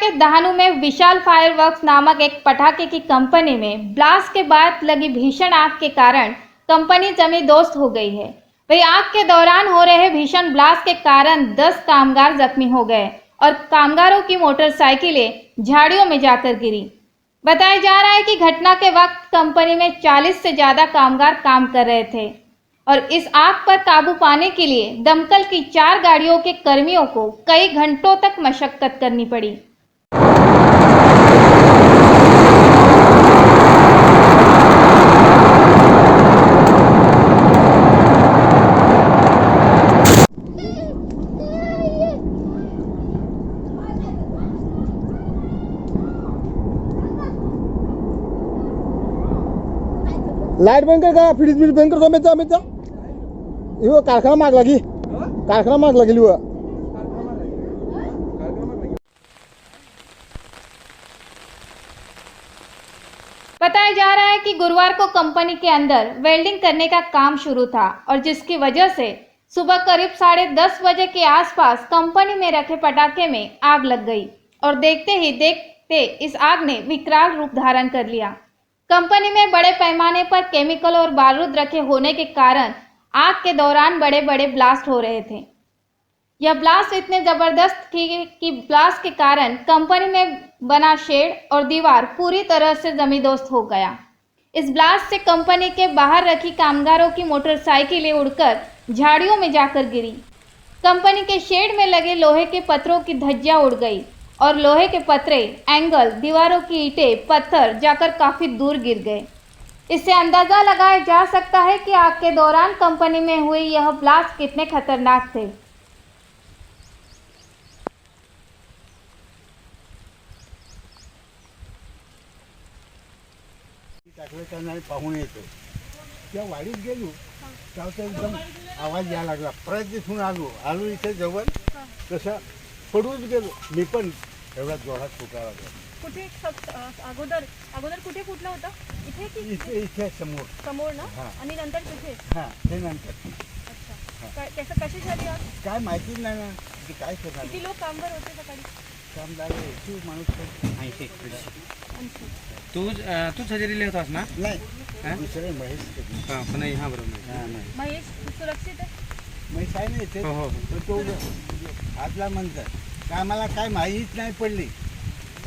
के दहानू में विशाल फायरवर्क्स नामक एक पटाखे की कंपनी में ब्लास्ट के बाद लगी भीषण आग के कारण कंपनी जमी दोस्त हो गई है। वही आग के दौरान हो रहे भीषण ब्लास्ट के कारण 10 कामगार जख्मी हो गए और कामगारों की मोटरसाइकिलें झाड़ियों में जाकर गिरी। बताया जा रहा है कि घटना के वक्त कंपनी में 40 से ज्यादा कामगार काम कर रहे थे और इस आग पर काबू पाने के लिए दमकल की 4 गाड़ियों के कर्मियों को कई घंटों तक मशक्कत करनी पड़ी। लाइट बंद कर का फ्रीज बिल बंद कर दो मेचा यो कारखाना माग लगी हुआ। बताया जा रहा है कि गुरुवार को कंपनी के अंदर वेल्डिंग करने का काम शुरू था और जिसकी वजह से सुबह करीब 10:30 बजे के आसपास कंपनी में रखे पटाखे में आग लग गई और देखते ही देखते इस आग ने विकराल रूप धारण कर लिया। कंपनी में बड़े पैमाने पर केमिकल और बारूद रखे होने के कारण आग के दौरान बड़े बड़े ब्लास्ट हो रहे थे। यह ब्लास्ट इतने जबरदस्त थी कि ब्लास्ट के कारण कंपनी में बना शेड और दीवार पूरी तरह से जमींदोस्त हो गया। इस ब्लास्ट से कंपनी के बाहर रखी कामगारों की मोटरसाइकिलें उड़कर झाड़ियों में जाकर गिरी। कंपनी के शेड में लगे लोहे के पत्थरों की धज्जियां उड़ गई और लोहे के पत्रे, एंगल, दीवारों की ईंटें, पत्थर जाकर काफी दूर गिर गए। इससे अंदाजा लगाया जा सकता है कि आग के दौरान कंपनी में हुए यह ब्लास्ट कितने खतरनाक थे। पाहून येतो त्या वाडीत गेलो तेव्हा एकदम आवाज यायला लागला। परत तिथून आलो इथे जवळ तसं पडूनच गेलो मी पण एवढा जोरात फुटायला लागला। कुठे अगोदर कुठे फुटला होता? इथे की इथे समोर ना? आणि नंतर कुठे? ते नंतर। अच्छा, कशी झाली आग? काय माहिती नाही ना की काय करणार। किती लोक कामगार होते सकाळी? कामगार किती माणूस 80। तूच हजेरीला होतास ना? नाही दुसरे महेश। पण हाँ बरोबर महेश सुरक्षित आहे? महेश आहे ना इथे। तो आतला म्हणतात का आम्हाला काय माहीत नाही पडली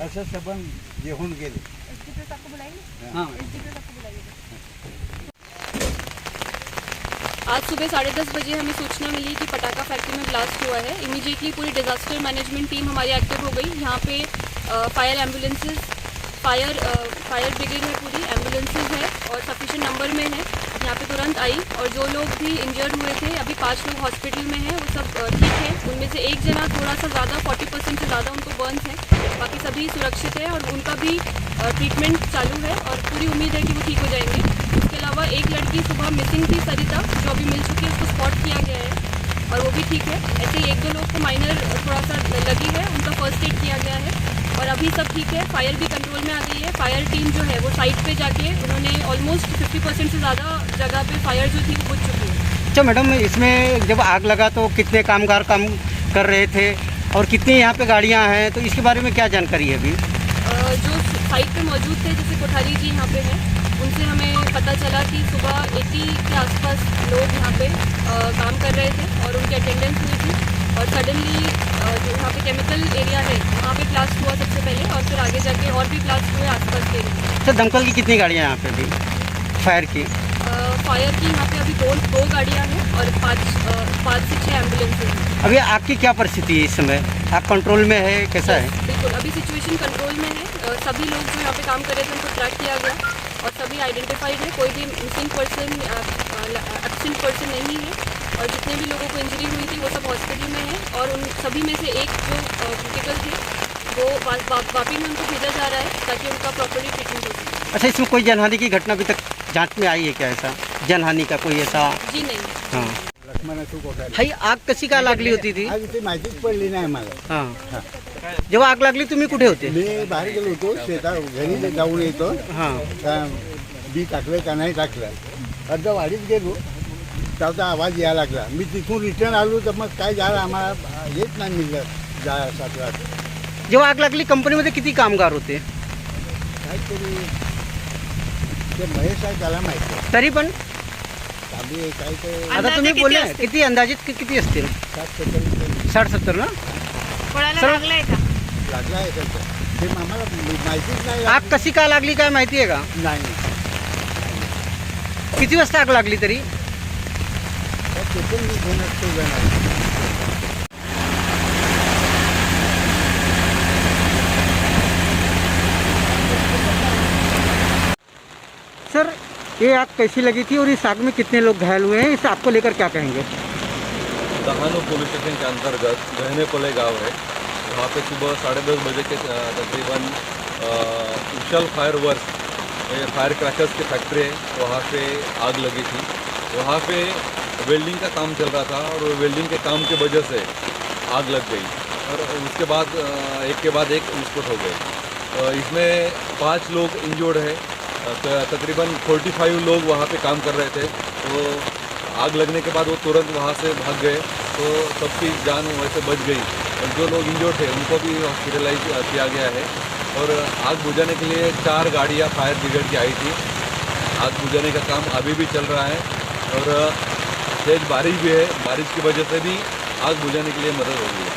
असं सबन जेवून गेले। एसडीपी को बुलाएंगे? हाँ एसडीपी को बुलाएंगे। आज सुबह 10:30 बजे हमें सूचना मिली कि पटाखा फैक्ट्री में ब्लास्ट हुआ है। इमीडिएटली पूरी डिजास्टर मैनेजमेंट टीम हमारी एक्टिव हो गई। यहाँ पे फायर एम्बुलेंसेज, फायर ब्रिगेड है, पूरी एम्बुलेंसेज है और सफिशिएंट नंबर में है। यहाँ पे तुरंत आई और जो लोग भी इंजर्ड हुए थे, अभी 5 लोग हॉस्पिटल में हैं, वो सब ठीक है। उनमें से एक जना थोड़ा सा ज़्यादा 40% से ज़्यादा उनको बर्न्स है, बाकी सभी सुरक्षित है और उनका भी ट्रीटमेंट चालू है और पूरी उम्मीद है कि वो ठीक हो जाएंगे। इसके अलावा एक लड़की सुबह मिसिंग थी, सरिता, जो अभी मिल चुकी है, उसको स्पॉट किया गया है और वो भी ठीक है। ऐसे ही 1-2 लोग को माइनर थोड़ा सा लगी है, उनका फर्स्ट एड किया गया है और अभी सब ठीक है। फायर भी कंट्रोल में आ गई है। फायर टीम जो है वो साइट पे जाके उन्होंने ऑलमोस्ट 50% से ज़्यादा जगह पे फायर जो थी वो बुझ चुकी है। अच्छा मैडम, इसमें जब आग लगा तो कितने कामगार काम कर रहे थे और कितनी यहाँ पे गाड़ियाँ हैं, तो इसके बारे में क्या जानकारी है अभी? जो साइट पे मौजूद थे, जैसे कोठारी जी यहाँ पे हैं, उनसे हमें पता चला कि सुबह 80 के आसपास लोग यहाँ पे काम कर रहे थे और उनकी अटेंडेंस हुई थी और सडनली जो यहाँ पे केमिकल एरिया है वहाँ पे ब्लास्ट हुआ सबसे पहले और फिर आगे जाके और भी ब्लास्ट हुए आसपास के एरिया। अच्छा, दमकल की कितनी गाड़ियाँ यहाँ पे अभी फायर की? फायर की यहाँ पे अभी दो गाड़ियाँ हैं और 5 से 6 एम्बुलेंसेज हैं। अभी आग की क्या परिस्थिति है इस समय? आग कंट्रोल में है, कैसा है? बिल्कुल, अभी सिचुएशन कंट्रोल में है। सभी लोग जो यहाँ पे काम कर रहे थे उनको ट्रैक किया गया और सभी आइडेंटिफाइड है। कोई भी मिसिंग पर्सन, एब्सेंट पर्सन नहीं है और जितने भी लोगों को इंजरी हुई थी वो सब हॉस्पिटल में है और उन सभी में से एक जो क्रिटिकल थे वो वापी में उनको भेजा जा रहा है ताकि उनका प्रॉपर्ली ट्रीटमेंट हो सके। अच्छा, इसमें कोई जनहानि की घटना अभी तक जांच में आई है क्या? ऐसा जनहानि का कोई ऐसा? जी नहीं। हाँ, लक्ष्मण हाई आग कशी काय लागली होती ती? आज इथे माहितीच पडली नाही मला। हां, जेव्हा आग लागली तुम्ही कुठे होते? मी बाहेर गेलो होतो, शेतात घरी जाऊन येतो हां, बी टाकलं का नाही टाकलं। अर्धा वाडीत गेलो त्याचा आवाज यायला लागला। मी तिथून रिटर्न आलो तर मग काय झालं आम्हाला येत नाही मिळलं जायसाठी। जेव्हा आग लागली कंपनीमध्ये किती कामगार होते? काहीतरी ते महेश आहे त्याला माहिती आहे. तरी पण आम्ही काय ते आता तुम्ही बोलले किती अंदाजित किती असतील? 60-70 ना? कोणाला सर्व- लागलंय का? लागला आहे त्याचं ते आम्हाला माहितीच नाही. आग कशी का लागली काय माहिती आहे का? नाही किती वाजता आग लागली तरी? तिथून मी घेण्यात तो जाणार. सर ये आग कैसी लगी थी और इस आग में कितने लोग घायल हुए हैं, इस आग को लेकर क्या कहेंगे? दहानू पुलिस स्टेशन के अंतर्गत गहनेपले गांव है। वहाँ पे सुबह 10:30 बजे के तकरीबन उछल फायर वर्क्स फायर क्रैकर्स की फैक्ट्री है, वहाँ पे आग लगी थी। वहाँ पे वेल्डिंग का काम चल रहा था और वेल्डिंग के काम की वजह से आग लग गई और उसके बाद एक के बाद एक विस्फोट हो गए। इसमें 5 लोग इंजर्ड है। तकरीबन 45 लोग वहाँ पे काम कर रहे थे। तो आग लगने के बाद वो तुरंत वहाँ से भाग गए, तो सबकी जान वैसे बच गई और जो लोग इंजर्ड थे उनको भी हॉस्पिटलाइज किया गया है। और आग बुझाने के लिए 4 गाड़ियाँ फायर ब्रिगेड की आई थी। आग बुझाने का काम अभी भी चल रहा है और तेज बारिश भी है, बारिश की वजह से भी आग बुझाने के लिए मदद हो रही है।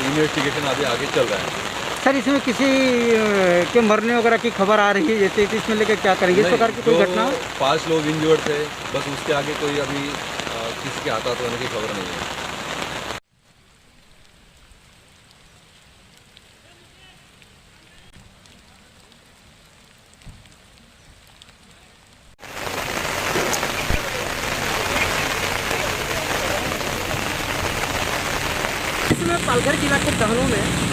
इन्वेस्टिगेशन अभी आगे चल रहा है। सर इसमें किसी के मरने वगैरह की खबर आ रही है जैसे कि इसमें लेकर क्या करेंगे? इस प्रकार की कोई जो घटना? 5 लोग इंजर्ड थे, बस उसके आगे कोई अभी किसी के हाथात होने की खबर नहीं है। इसमें पालघर जिला के दहनों में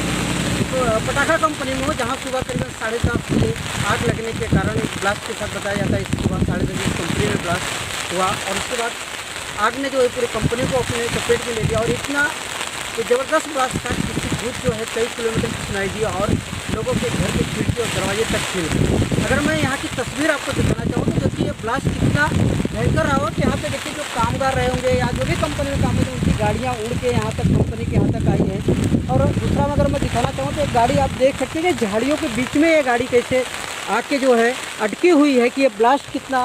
तो पटाखा कंपनी में हो, जहाँ सुबह करीबन 7:30 बजे आग लगने के कारण एक ब्लास्ट के साथ बताया जाता है। इसके सुबह 10:30 कंपनी में ब्लास्ट हुआ और उसके बाद आग ने जो है पूरी कंपनी को अपने चपेट में ले लिया और इतना ज़बरदस्त ब्लास्ट था कि इसकी धूप जो है कई किलोमीटर की सुनाई दी और लोगों के घर के खिड़की और दरवाजे तक छिल गए। अगर मैं यहाँ की तस्वीर आपको दिखाना चाहूँ तो देखिए ये ब्लास्ट कितना भयंकर रहा हो कि यहाँ पे देखिए जो कामगार रहे होंगे या जो भी कंपनी में काम होते हैं उनकी गाड़ियाँ उड़ के यहाँ तक कंपनी के यहाँ तक आई है। और दूसरा अगर मैं दिखाना चाहूँ तो एक गाड़ी आप देख सकते हैं कि झाड़ियों के बीच में ये गाड़ी कैसे आके जो है अटकी हुई है कि ये ब्लास्ट कितना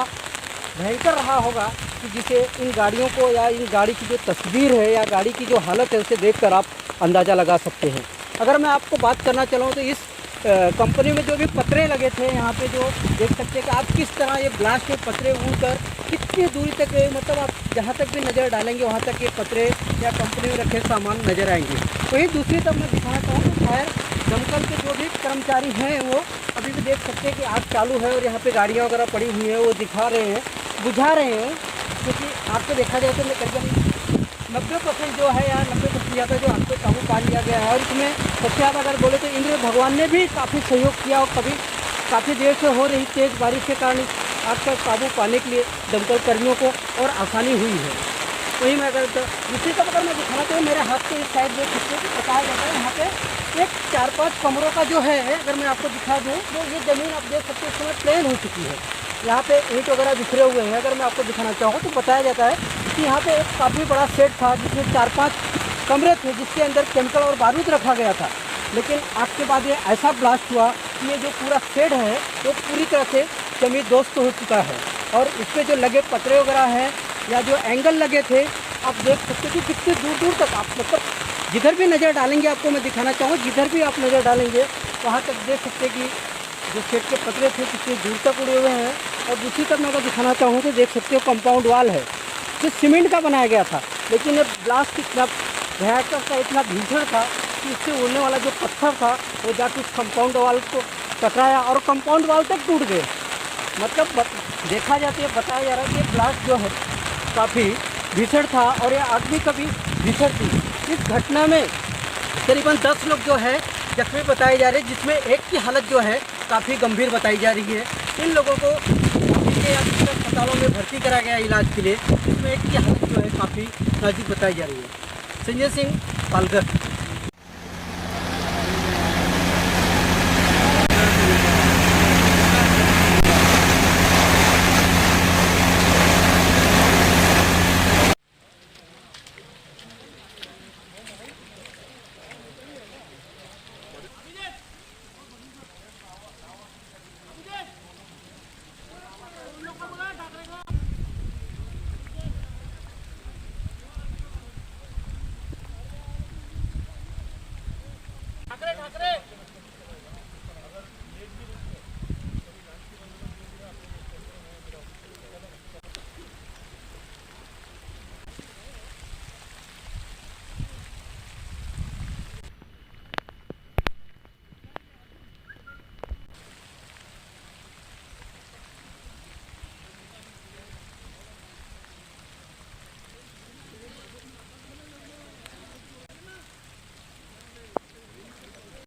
भयंकर रहा होगा कि जिसे इन गाड़ियों को या इन गाड़ी की जो तस्वीर है या गाड़ी की जो हालत है उसे देखकर आप अंदाज़ा लगा सकते हैं। अगर मैं आपको बात करना चलूँ तो इस कंपनी में जो भी पतरे लगे थे यहाँ पे जो देख सकते हैं कि आप किस तरह ये ब्लास्ट में पतरे उड़कर कितनी दूरी तक मतलब आप जहाँ तक भी नज़र डालेंगे वहाँ तक ये पतरे या कंपनी में रखे सामान नज़र आएंगे। वहीं दूसरी तरफ मैं दिखाना चाहूँ तो फायर दमकल के जो भी कर्मचारी हैं वो अभी भी देख सकते हैं कि आग चालू है और यहाँ पे गाड़ियाँ वगैरह पड़ी हुई हैं, वो दिखा रहे हैं, बुझा रहे हैं। क्योंकि आपको देखा जाए तो करीबन 90% जो है या 90% ज़्यादा जो आग पे काबू पा लिया गया है। और इसमें सबसे ज़्यादा अगर बोले तो इंद्र भगवान ने भी काफ़ी सहयोग किया और कभी काफ़ी देर से हो रही तेज़ बारिश के कारण आग पर काबू पाने के लिए दमकल कर्मियों को और आसानी हुई है। वहीं मैं अगर दूसरी तरफ अगर मैं दिखाना चाहूँ मेरे हाथ के इस साइड देख सकते हैं बताया जाता है यहाँ पे एक 4-5 कमरों का जो है अगर मैं आपको दिखा दूँ तो ये ज़मीन आप देख सकते हैं इस समय प्लेन हो चुकी है। यहाँ पे ईंट वगैरह बिखरे हुए हैं। अगर मैं आपको दिखाना चाहूँ तो बताया जाता है कि यहाँ पे एक काफ़ी बड़ा सेट था जिसमें 4-5 कमरे थे जिसके अंदर केमिकल और बारूद रखा गया था। लेकिन आग के बाद ये ऐसा ब्लास्ट हुआ कि ये जो पूरा शेड है वो पूरी तरह से जमी दोस्त हो चुका है। और इस पर जो लगे पतरे वगैरह हैं या जो एंगल लगे थे आप देख सकते कि कितने दूर दूर तक आप मतलब जिधर भी नज़र डालेंगे आपको मैं दिखाना चाहूँ जिधर भी आप नज़र डालेंगे वहाँ तक देख सकते कि जो शेड के पतरे थे कितनी दूर तक उड़े हुए हैं। और दूसरी तरफ मैं अगर दिखाना चाहूँ तो देख सकते हो कंपाउंड वाल है जो सीमेंट का बनाया गया था, लेकिन ये ब्लास्ट इतना भयंकर था, इतना भीषण था कि इससे उड़ने वाला जो पत्थर था वो जाके उस कंपाउंड वाल को टकराया और कंपाउंड वाल तक टूट गए। मतलब देखा जाता है बताया जा रहा है कि ये ब्लास्ट जो है काफ़ी भीषण था और ये आग भी कभी भीषण थी। इस घटना में करीबन 10 लोग जो है जख्मी बताए जा रहे हैं जिसमें एक की हालत जो है काफ़ी गंभीर बताई जा रही है। इन लोगों को अस्पतालों में भर्ती कराया गया इलाज के लिए, जिसमें एक की हालत जो है काफ़ी नाजुक बताई जा रही है। संजय सिंह, पालघर।